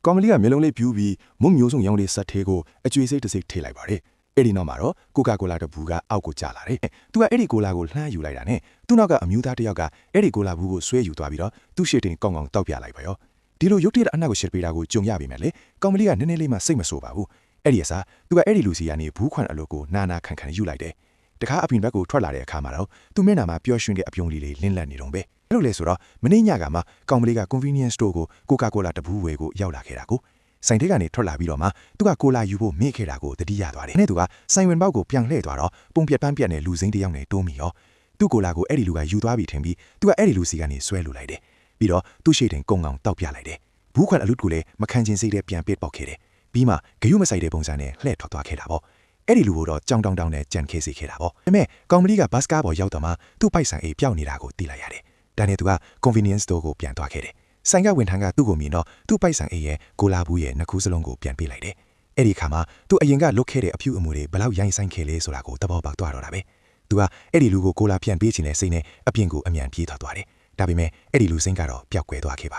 ကောင်မလေးကမျိုးလုံးလေးပြူးပြီးမုံမျိုးစုံရောင်းလေးဆက်သေးကိုအကျွေးစိတ်တစ်စိတ်ထိလိုက်ပါတယ်အဲ့ဒီနောက်မှာတော့ကိုကာကိုလာတပူကအောက်ကိုကျလာတယ်သူကအဲ့ဒီကိုလာကိုလှမ်းယူလိုက်တာနဲ့သူ့နောက်ကအမျိုးသားတစ်ယောက်ကအဲ့ဒီကိုလာဘူးကိုဆွဲယူသွားပြီးတော့သူ့ရှေ့တင်ကောင်းကောင်းတောက်ပြလိုက်ပါရောဒီလိုရုတ်တရက်အနက်ကိုရှစ်ပေးတာကိုကြုံရပြီမဲ့လေကောင်မလေးကနည်းနည်းလေးမှစိတ်မဆိုးပါဘူးအဲ့ဒီအစားသူကအဲ့ဒီလူစီကနေဘူးခွန်အလိုကိုနာခန်ခန်ယူလိုက်တယ်တခါအပြင်ဘက်ကိုထွက်လာတဲ့အခါမှာတော့သူ့မျက်နှာမှာပျော်ရွှင်တဲ့အပြုံးလေးလင်းလက်နေတော့ပဲအဲ့လိုလဲဆိုတော့မနေ့ညကမှကောင်မလေးက convenience store ကိုကိုကာကိုလာတပူးဝယ်ကိုရောက်လာခဲ့တာကိုဆိုင်ထဲကနေထွက်လာပြီးတော့မှသူကကိုလာယူဖို့မေ့ခဲ့တာကိုတတိယသွားတယ်နဲ့သူကဆိုင်ဝင်ပေါက်ကိုပြန်လှည့်သွားတော့ပုံပြက်ပန်းပြက်နဲ့လူစိမ့်တယောက်နဲ့တိုးမိရောသူ့ကိုလာကိုအဲ့ဒီလူကယူသွားပြီထင်ပြီးသူကအဲ့ဒီလူစီကနေဆွဲလူလိုက်တယ်ပြီးတော့သူ့ရှေ့တင်ကုံကောင်တောက်ပြလိုက်တယ်ဘူးခွန်အလူကိုလည်းမခံချင်စိတ်နဲ့ပြန်ပစ်ပေါက်ခဲ့တယ်ပြီးမှဂယုမဆိုင်တဲ့ပုံစံနဲ့လှည့်ထွက်သွားခဲ့တာပေါ့အဲ့ဒီလူကိုတော့ကြောင်တောင်နဲ့ကြံခဲစေခဲ့တာပေါ့ဒါပေမဲ့ကောင်မလေးကဘတ်စကားပေါ်ရောက်တော့မှသူ့ပိုက်ဆိုင်အိမ်ပျောက်နေတာကိုသိလိုက်ရတယ်ဒါနဲ့သူက convenience store ကိုပြန်သွားခဲ့တယ်ဆိုင်ကဝန်ထမ်းကသူ့ကိုမြင်တော့သူ့ပိုက်ဆိုင်အိမ်ရဲ့ကိုလာဘူးရဲ့နှစ်ခုစလုံးကိုပြန်ပေးလိုက်တယ်အဲ့ဒီခါမှာသူအရင်ကလွတ်ခဲ့တဲ့အဖြူအမူတွေဘလောက်ရိုင်းဆိုင်ခဲ့လဲဆိုတာကိုသဘောပေါက်သွားတော့တာပဲသူကအဲ့ဒီလူကိုကိုလာပြန်ပေးချင်တဲ့စိတ်နဲ့အပြင်ကိုအမြန်ပြေးသွားတယ်ဒါပေမဲ့အဲ့ဒီလူစိမ့်ကတော့ပျောက်ကွယ်သွားခဲ့ပါ